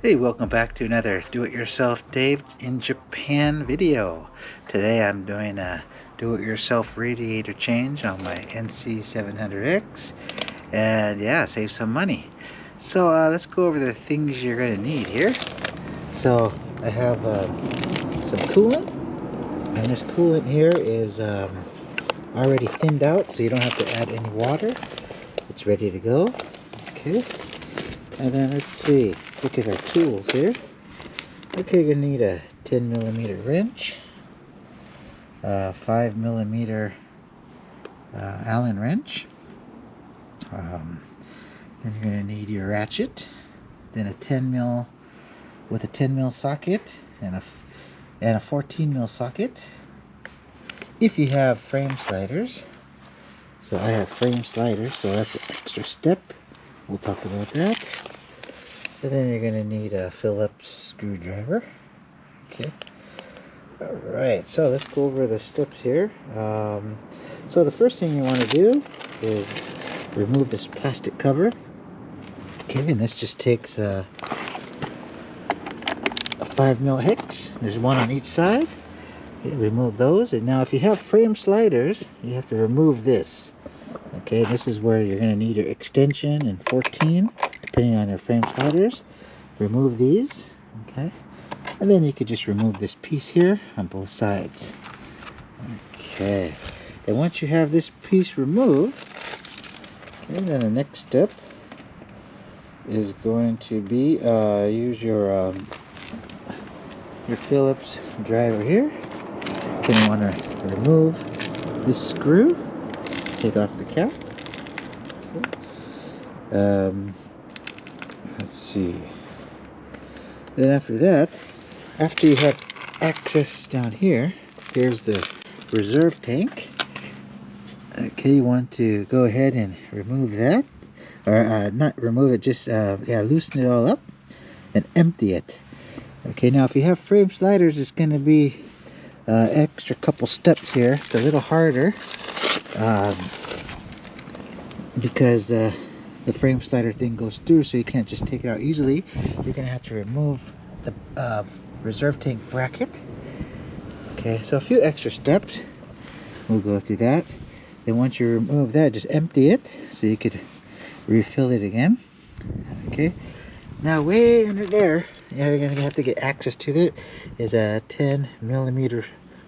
Hey, welcome back to another Do-It-Yourself Dave in Japan video. Today I'm doing a do-it-yourself radiator change on my NC700X, and yeah, save some money. So let's go over the things you're going to need here. So I have some coolant, and this coolant here is already thinned out, so you don't have to add any water. It's ready to go. Okay. And then let's look at our tools here. Okay, you're gonna need a 10mm wrench, a 5mm Allen wrench. Then you're gonna need your ratchet, then a 10mm with a 10mm socket and a 14mm socket. If you have frame sliders, so I have frame sliders, so that's an extra step. We'll talk about that. And then you're going to need a Phillips screwdriver. Okay. Alright, so let's go over the steps here. So the first thing you want to do is remove this plastic cover. Okay, and this just takes a 5mm hex. There's one on each side. Okay, remove those. And now if you have frame sliders, you have to remove this. Okay, this is where you're going to need your extension and 14, depending on your frame sliders. Remove these, okay, and then you could just remove this piece here on both sides. Okay, and once you have this piece removed, okay, then the next step is going to be use your Phillips driver here. Then you want to remove this screw. Take off the cap. Okay. Let's see. Then after that, after you have access down here, here's the reserve tank. Okay, you want to go ahead and remove that, or not remove it, just loosen it all up and empty it. Okay, now if you have frame sliders, it's going to be extra couple steps here. It's a little harder. Because the frame slider thing goes through, so you can't just take it out easily. You're gonna have to remove the reserve tank bracket. Okay, so a few extra steps. We'll go through that. Then once you remove that, just empty it so you could refill it again. Okay, now way under there, you're gonna have to get access to it, is a 10mm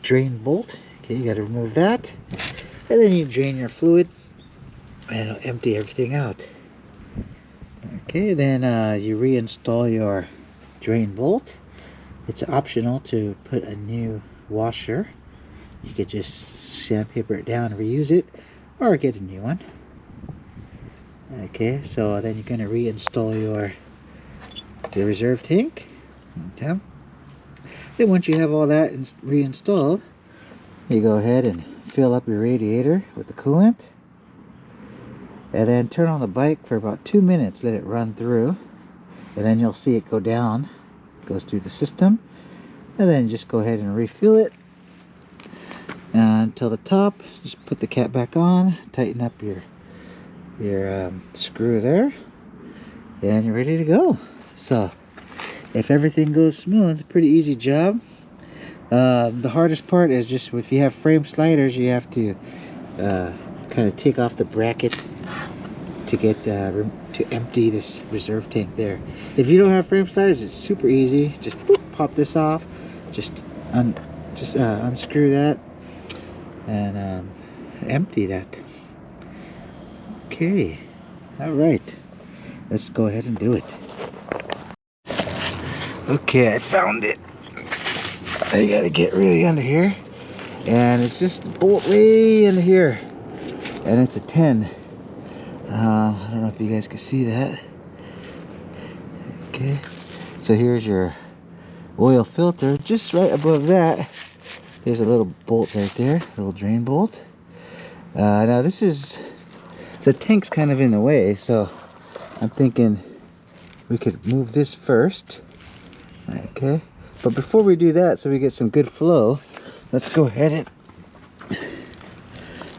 drain bolt. Okay, you gotta remove that, and then you drain your fluid and it'll empty everything out. Okay, then you reinstall your drain bolt. It's optional to put a new washer. You could just sandpaper it down and reuse it, or get a new one. Okay, so then you're going to reinstall the reserve tank. Okay. Then once you have all that reinstalled, you go ahead and fill up your radiator with the coolant. And then turn on the bike for about 2 minutes, let it run through, and then you'll see it go down. It goes through the system, and then just go ahead and refill it until the top. Just put the cap back on, tighten up your screw there, and you're ready to go. So if everything goes smooth, pretty easy job. The hardest part is just if you have frame sliders, you have to kind of take off the bracket to get to empty this reserve tank there. If you don't have frame sliders, it's super easy. Just boop, pop this off, just unscrew that and empty that. Okay, all right, let's go ahead and do it. Okay, I found it. I gotta get really under here, and it's just bolt way under here, and it's a 10. I don't know if you guys can see that. Okay, so here's your oil filter. Just right above that, there's a little bolt right there, a little drain bolt. Now this is, the tank's kind of in the way, so I'm thinking we could move this first. Okay, but before we do that, so we get some good flow, let's go ahead and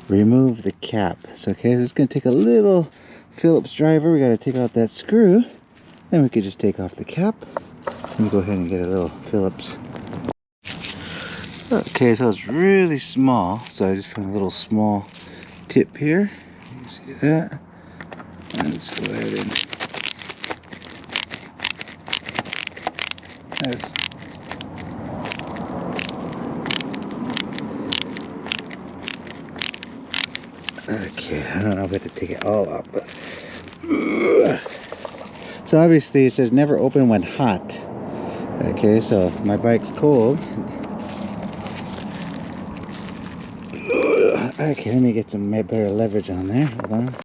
remove the cap. So okay, this is going to take a little Phillips driver. We got to take out that screw. Then we could just take off the cap. Let me go ahead and get a little Phillips. Okay, so it's really small. So I just found a little small tip here. You see that? And let's go ahead and okay, I don't know if I have to take it all out, but so obviously it says never open when hot. Okay, so my bike's cold. Okay, let me get some better leverage on there. Hold on.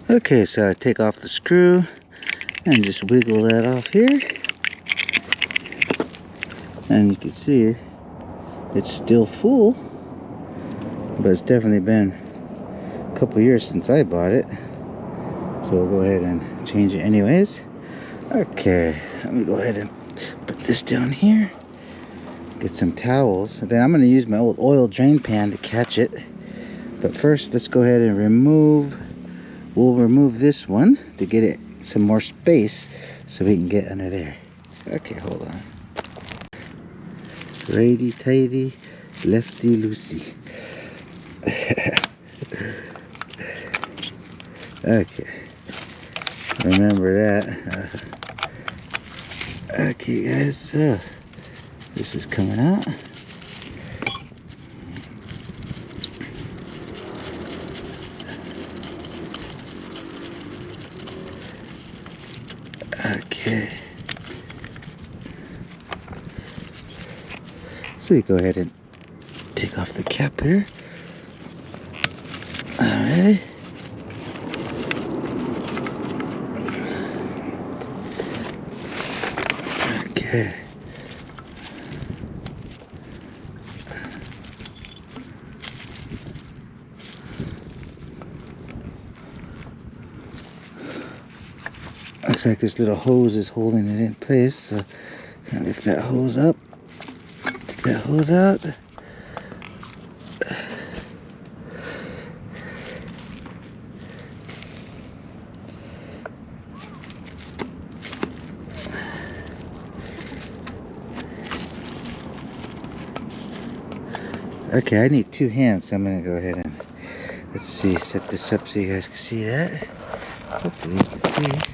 Okay, so I take off the screw and just wiggle that off here. And you can see it's still full, but it's definitely been a couple years since I bought it. So we'll go ahead and change it anyways. Okay, let me go ahead and put this down here. Get some towels. And then I'm going to use my old oil drain pan to catch it. But first, let's go ahead and we'll remove this one to get it some more space so we can get under there. Okay, hold on. Righty tighty, lefty loosey. Okay, remember that. Okay guys, so this is coming out. Okay, so we go ahead and take off the cap here. Alright. Okay. Looks like this little hose is holding it in place, so I'll lift that hose up, take that hose out. Okay, I need two hands, so I'm gonna go ahead and let's see, set this up so you guys can see that. Hopefully you can see.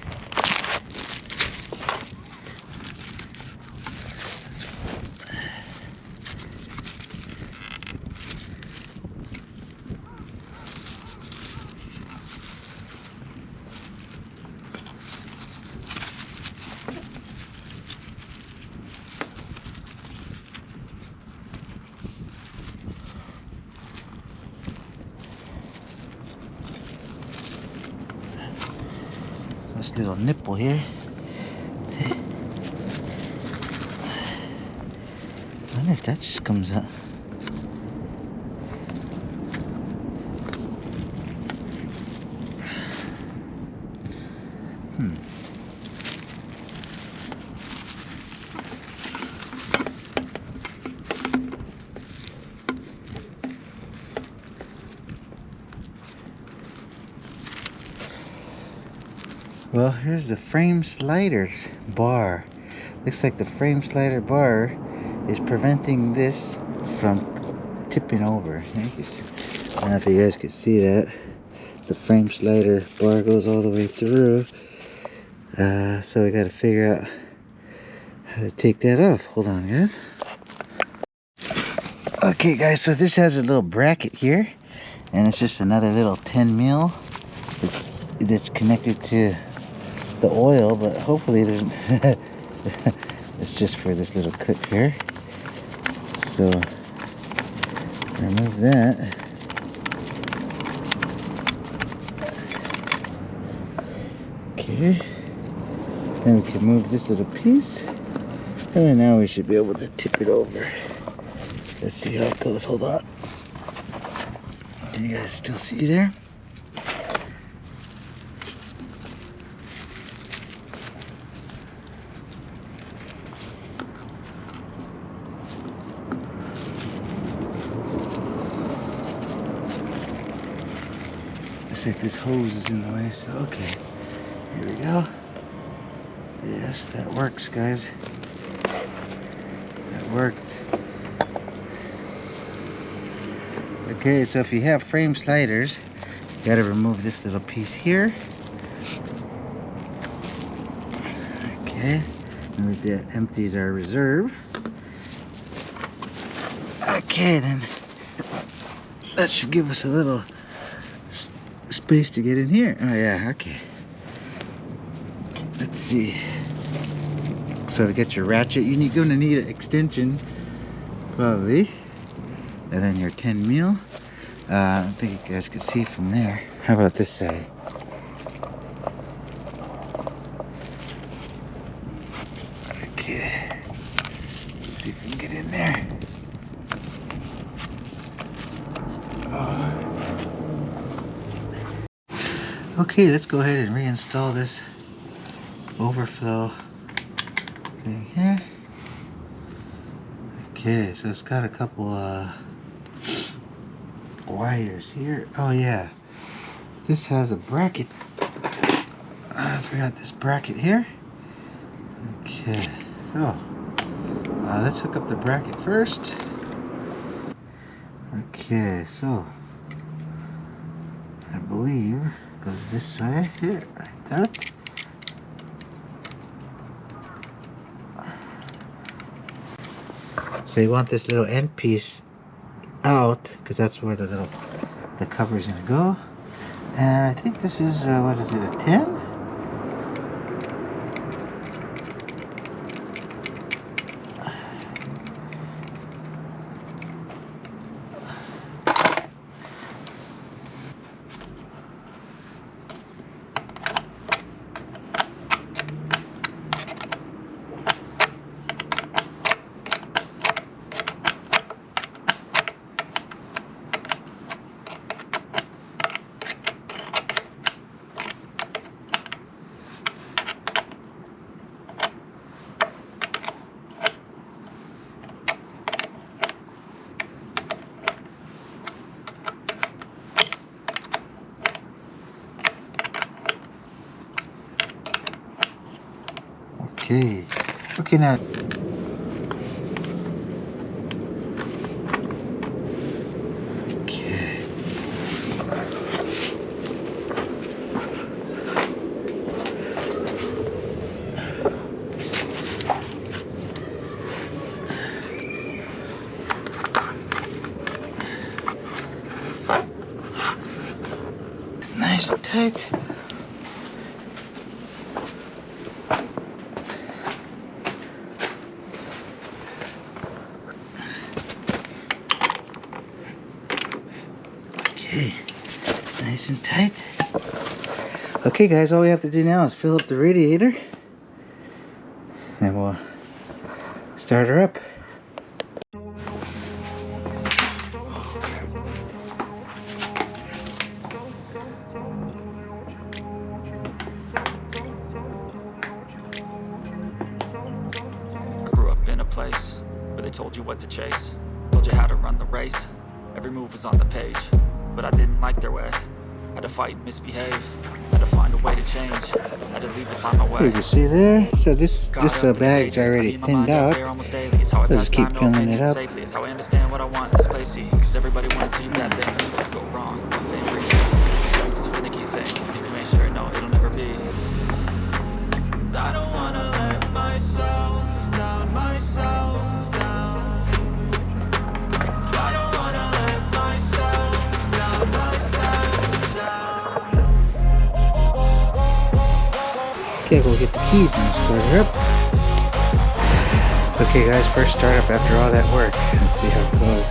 This little nipple here. I wonder if that just comes out. Well, here's the frame sliders bar. Looks like the frame slider bar is preventing this from tipping over. I don't know if you guys can see that. The frame slider bar goes all the way through. So we got to figure out how to take that off. Hold on, guys. Okay, guys, so this has a little bracket here, and it's just another little 10 mil that's connected to the oil, but hopefully there's it's just for this little clip here. So remove that. Okay, then we can move this little piece, and then now we should be able to tip it over. Let's see how it goes. Hold on. Can you guys still see there? Looks like this hose is in the way, so okay. Here we go. Yes, that works, guys. That worked. Okay, so if you have frame sliders, you gotta remove this little piece here. Okay, and that empties our reserve. Okay, then that should give us a little space to get in here. Oh yeah, okay. Let's see. So to get your ratchet, you're gonna need an extension, probably, and then your 10 mil. I don't think you guys could see from there. How about this side? Okay. Let's see if we can get in there. Okay, let's go ahead and reinstall this overflow thing here. Okay, so it's got a couple wires here. Oh yeah, this has a bracket. I forgot this bracket here. Okay, so let's hook up the bracket first. Okay, so I believe it goes this way here, like that. So you want this little end piece out because that's where the cover is gonna go. And I think this is what is it, a 10? Okay. Okay, now. Okay. It's nice and tight. Okay, nice and tight. Okay guys, all we have to do now is fill up the radiator and we'll start her up. I grew up in a place where they told you what to chase, told you how to run the race. Every move was on the page, but I didn't like their way. Had to fight and misbehave, had to find a way to change, had to leave to find my way. You can see there, so this bag's already thinned out. So just keep filling it up. It's how I understand what I want in this place, see, cause everybody wanna tell you bad things. What go wrong, what fame brings you. Success is a finicky thing, if you ain't sure, no, it'll never be. I don't wanna let myself down, myself down. I don't wanna let myself down, myself down. Okay, we'll get the keys and start her up. Okay guys, first start up after all that work. Let's see how it goes.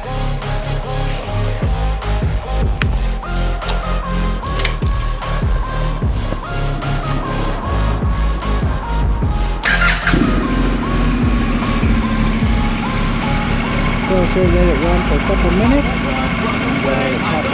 So let it run for a couple minutes. Let it pop